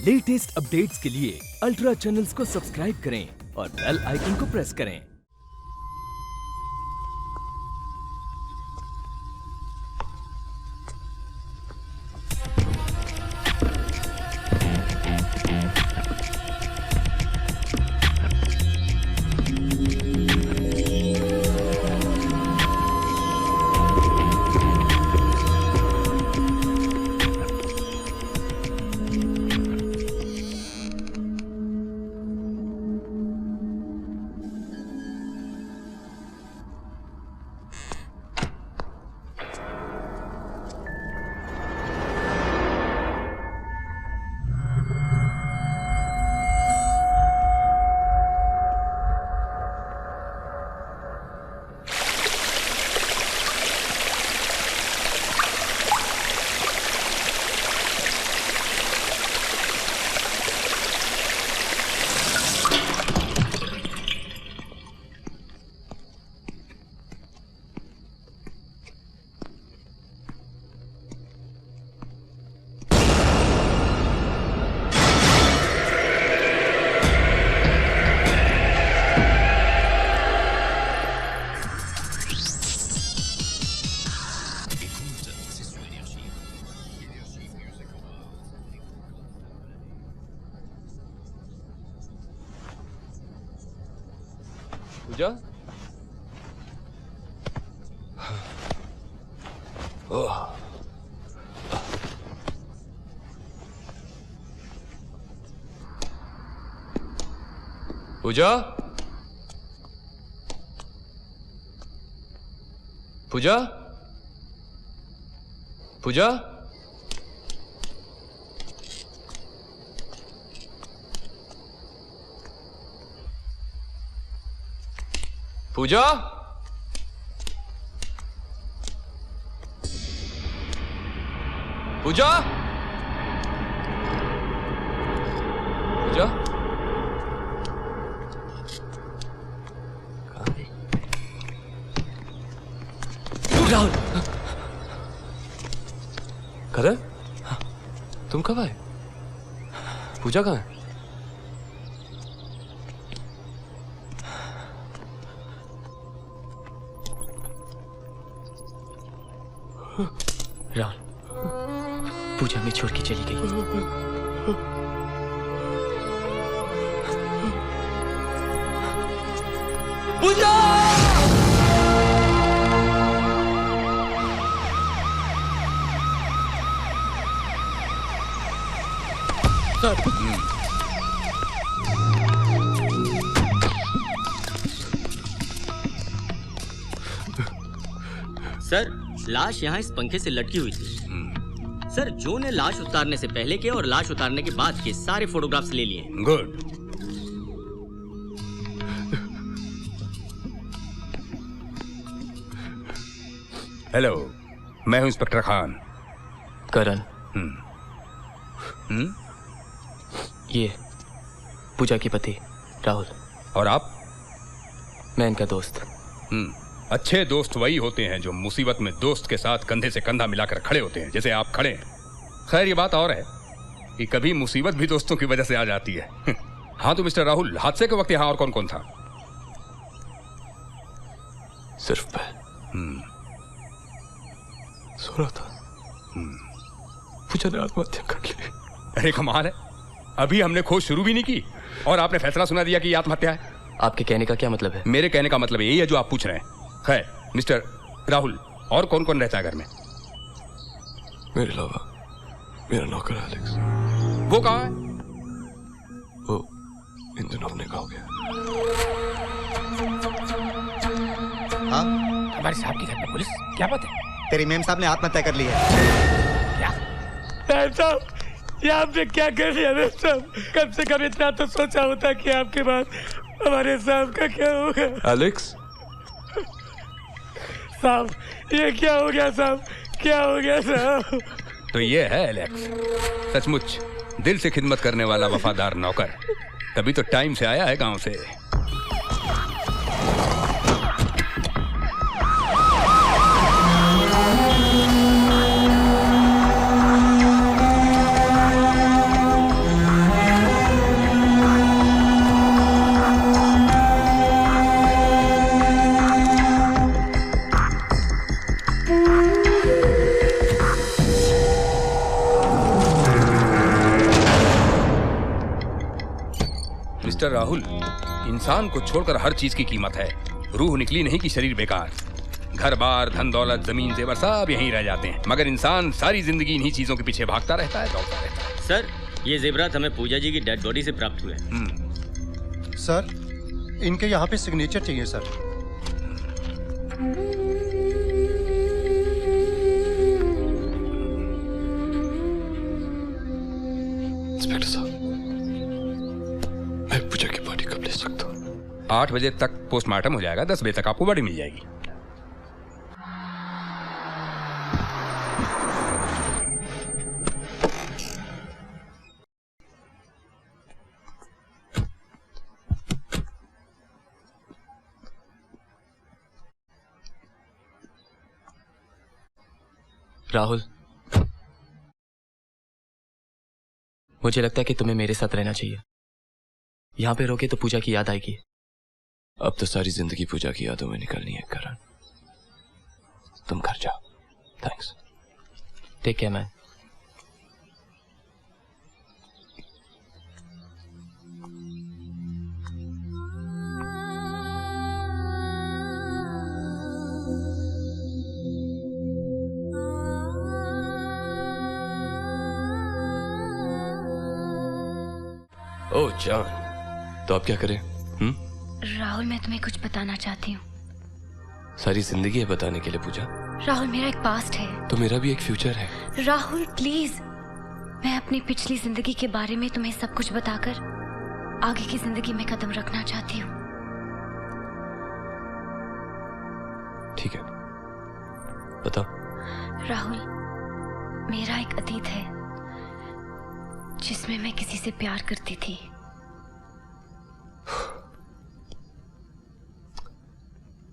Latest updates के लिए ultra channels को सब्सक्राइब करें और बेल आइकन को प्रेस करें। पूजा? पूजा? पूजा? पूजा? पूजा? पूजा? पूजा? राहुल, कदर, तुम कब आए? पूजा कहाँ है? राहुल, पूजा में छोड़ के चली गई। पूजा! सर, लाश यहाँ इस पंखे से लटकी हुई थी। सर, जो ने लाश उतारने से पहले के और लाश उतारने के बाद के सारे फोटोग्राफ्स ले लिए। गुड। हेलो, मैं हूं इंस्पेक्टर खान। करण। ये पूजा की पति राहुल। और आप? मैं इनका दोस्त। अच्छे दोस्त वही होते हैं जो मुसीबत में दोस्त के साथ कंधे से कंधा मिलाकर खड़े होते हैं, जैसे आप खड़े हैं। खैर, ये बात और है कि कभी मुसीबत भी दोस्तों की वजह से आ जाती है। हाँ तो मिस्टर राहुल, हादसे के वक्त यहाँ और कौन कौन था? सिर्फ मैं सो रहा था। पूजा ने आत्महत्या कर ली। अरे कमाल है, अभी हमने खोज शुरू भी नहीं की और आपने फैसला सुना दिया कि ये आत्महत्या है। आपके कहने का क्या मतलब है? मेरे कहने का मतलब यही है जो आप पूछ रहे हैं। खैर मिस्टर राहुल, और कौन कौन रहता है घर में? मेरे अलावा मेरा नौकर एलेक्स। वो कहाँ है? वो इन दिनों अपने गाँव गया। हाँ, हमारे साहब के घर में पुलिस? क्या बात है? तेरी मेम साहब ने आत्महत्या कर ली है। क्या? साहब, ये आपने क्या कर दिया मेम साहब? कम से कम इतना तो सोचा होता कि आपके बाद हमारे साहब का क्या होगा। एलेक्स? साहब, ये क्या हो गया साहब? क्या हो गया साहब? तो ये है एलेक्स, सचमुच दिल से खिदमत करने वाला वफादार नौकर। तभी तो टाइम से आया है गांव से। मिस्टर राहुल, इंसान को छोड़कर हर चीज की कीमत है। रूह निकली नहीं कि शरीर बेकार। घर बार, धन दौलत, जमीन जेवर सब यहीं रह जाते हैं, मगर इंसान सारी जिंदगी इन्हीं चीजों के पीछे भागता रहता है, दौड़ता रहता है। सर, ये जेवरात हमें पूजा जी की डेड बॉडी से प्राप्त हुए। सर, इनके यहाँ पे सिग्नेचर चाहिए सर। इंस्पेक्टर साहब, मैं पूजा की बॉडी कब ले सकता हूँ? 8 बजे तक पोस्टमार्टम हो जाएगा, 10 बजे तक आपको बॉडी मिल जाएगी। राहुल, मुझे लगता है कि तुम्हें मेरे साथ रहना चाहिए। यहाँ पे रोके तो पूजा की याद आएगी। अब तो सारी जिंदगी पूजा की यादों में निकलनी है करण। तुम घर जाओ। Thanks. Take care man. Oh जान, तो आप क्या करें? राहुल, मैं तुम्हें कुछ बताना चाहती हूँ। सारी जिंदगी है बताने के लिए पूजा। राहुल, मेरा एक पास्ट है। तो मेरा भी एक फ्यूचर है। राहुल प्लीज, मैं अपनी पिछली जिंदगी के बारे में तुम्हें सब कुछ बताकर आगे की जिंदगी में कदम रखना चाहती हूँ। ठीक है, बताओ। राहुल, मेरा एक अतीत है जिसमें मैं किसी से प्यार करती थी।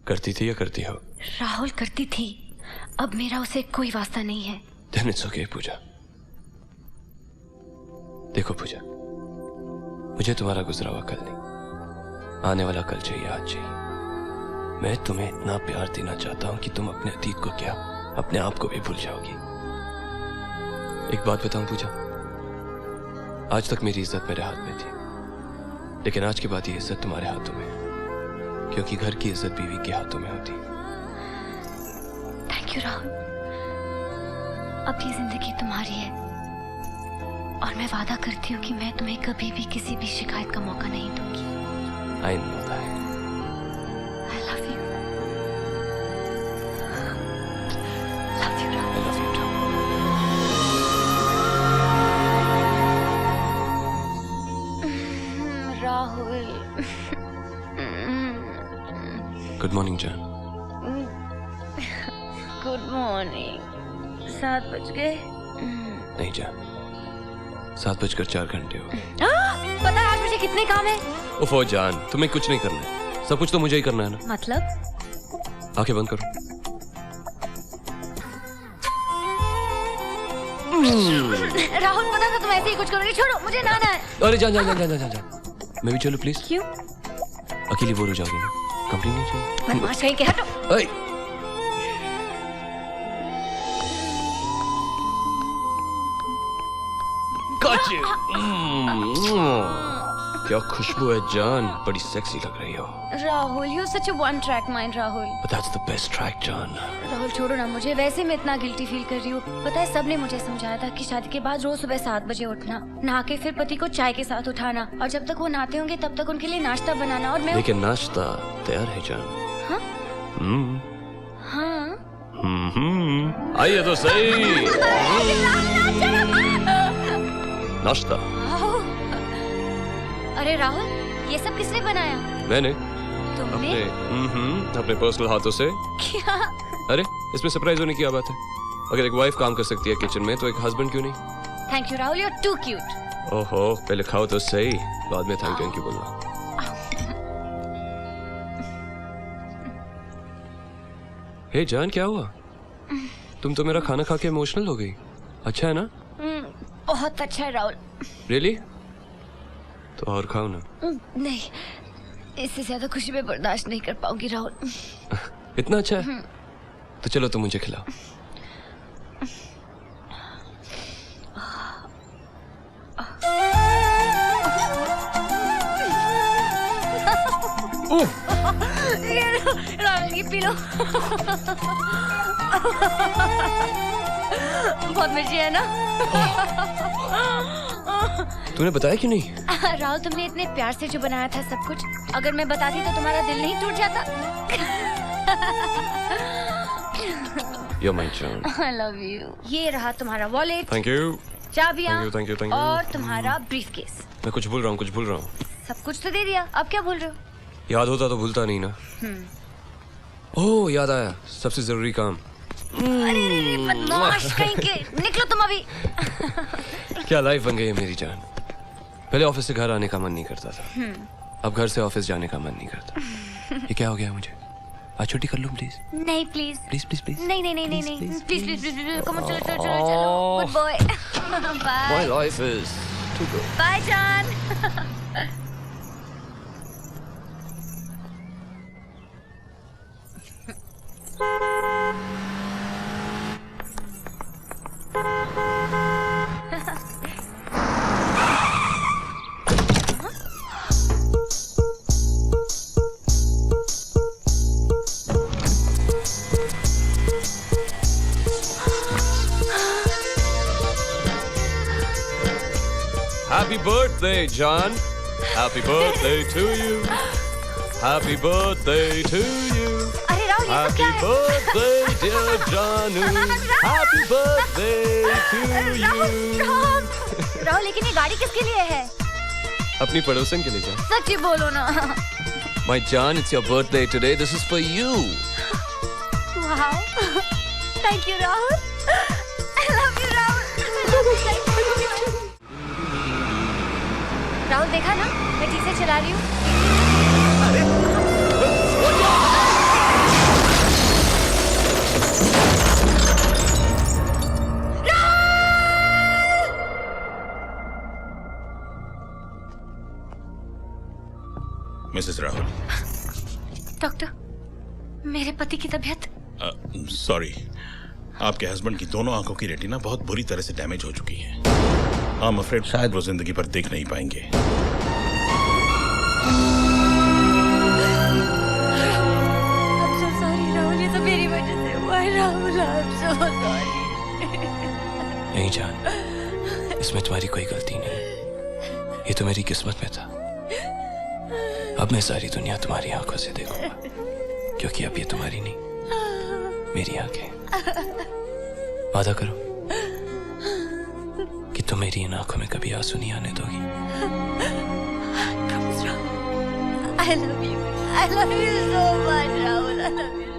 करती थी या करती हो? राहुल, करती थी। अब मेरा उसे कोई वास्ता नहीं है। Then it's okay, पूजा। देखो पूजा, मुझे तुम्हारा गुजरा हुआ कल नहीं, आने वाला कल चाहिए, आज चाहिए। मैं तुम्हें इतना प्यार देना चाहता हूं कि तुम अपने अतीत को क्या, अपने आप को भी भूल जाओगी। एक बात बताऊं पूजा, आज तक मेरी इज्जत मेरे हाथ में थी, लेकिन आज के बाद ये इज्जत तुम्हारे हाथों में, क्योंकि घर की इज्जत बीवी के हाथों में होती। Thank you Rahul. अब ये जिंदगी तुम्हारी है और मैं वादा करती हूँ कि मैं तुम्हें कभी भी किसी भी शिकायत का मौका नहीं दूंगी। I know that. I love you. Love you, Rahul. I love you too. Rahul. Good morning जान। Good morning. 7 बज गए? नहीं जान, 7:04 हो गए। पता है आज मुझे कितने काम है? ओफो जान, तुम्हें कुछ नहीं करना है, सब कुछ तो मुझे ही करना है ना। मतलब? आंखें बंद करो। राहुल, पता था तुम ऐसे ही कुछ करोगे। छोड़ो, मुझे नहाना है। अरे जान जान जान जान जान जान, मैं भी चलो प्लीज। क्यों? अकेली बोर हो जाओगी ना, कंपनी नहीं चाहिए। बदमाश कहीं के, हटो। ओए, क्या खुशबू है जान, बड़ी सेक्सी लग रही हो। Rahul, you such a one track mind Rahul. But that's the best track जान। राहुल छोड़ो ना मुझे, वैसे मैं इतना गिल्टी फील कर रही हूँ। पता है सबने मुझे समझाया था कि शादी के बाद रोज सुबह 7 बजे उठना, नहा के फिर पति को चाय के साथ उठाना, और जब तक वो नहाते होंगे तब तक उनके लिए नाश्ता बनाना। और मैं लेकिन नाश्ता तैयार है जान। हाँ? हाँ? आइए तो सही। नाश्ता। अरे राहुल, ये सब किसने बनाया? मैंने तुमने? अपने पर्सनल हाथों से। क्या? अरे इसमें सरप्राइज होने की क्या बात है? अगर एक वाइफ काम कर सकती है किचन में, तो एक हस्बैंड क्यों नहीं? Thank you Rahul, you are too cute. ओहो, पहले खाओ तो सही, बाद में थैंक यू बोलना। हे जान, क्या हुआ? तुम तो मेरा खाना खा के इमोशनल हो गई। अच्छा है ना? बहुत अच्छा है राहुल। रियली? तो और खाओ ना। नहीं, इससे ज्यादा खुशी मैं बर्दाश्त नहीं कर पाऊंगी राहुल। इतना अच्छा है? तो चलो तुम मुझे खिलाओ। P low. बहुत मिर्ची है ना? तूने बताया क्यों नहीं? राहुल, तुमने इतने प्यार से जो बनाया था सब कुछ, अगर मैं बताती तो तुम्हारा दिल नहीं टूट जाता? You're my John. I love you. ये रहा तुम्हारा wallet, Thank you. चाबियाँ Thank you. और तुम्हारा ब्रीफकेस। मैं कुछ भूल रहा हूँ। सब कुछ तो दे दिया, अब क्या भूल रहे हो? याद होता तो भूलता नहीं ना। ओह, याद आया, सबसे जरूरी काम। अरे बदमाश कहीं के, निकलो तुम अभी। क्या लाइफ बन गई है मेरी जान। पहले ऑफिस से घर आने का मन नहीं करता था, अब घर से ऑफिस जाने का मन नहीं करता। ये क्या हो गया मुझे? आज छुट्टी कर लूं प्लीज? नहीं प्लीज। प्लीज। नहीं प्लीज कम ऑन, चलो good boy. Bye. My life is too good. Bye जान। Happy birthday, John. Happy birthday to you. Happy birthday to you. अरे राहुल, ये सब क्या Happy है? birthday, dear Janu. Happy birthday to you. Rahul, लेकिन ये गाड़ी किसके लिए है? अपनी पड़ोसन के लिए जान। सच्ची बोलो ना। My John, it's your birthday today. This is for you. Wow. Thank you, Rahul. I love you, Rahul. Thank you. Rahul, देखा ना, मैं ठीक से चला रही हूँ। मिसेस राहुल। डॉक्टर, मेरे पति की तबीयत? सॉरी, आपके हस्बैंड की दोनों आंखों की रेटिना बहुत बुरी तरह से डैमेज हो चुकी है। I'm afraid शायद वो जिंदगी भर देख नहीं पाएंगे। I'm so sorry, राहुल, ये सब मेरी वजह से हुआ है। Rahul, I'm so sorry. नहीं जान, इसमें तुम्हारी कोई गलती नहीं। ये तो मेरी किस्मत में था। अब मैं सारी दुनिया तुम्हारी आंखों से देखूंगा, क्योंकि अब ये तुम्हारी नहीं, मेरी आंखें। वादा करो कि तुम मेरी इन आंखों में कभी आंसू नहीं आने दोगी। I love you. I love you so much, Rahul. I love you.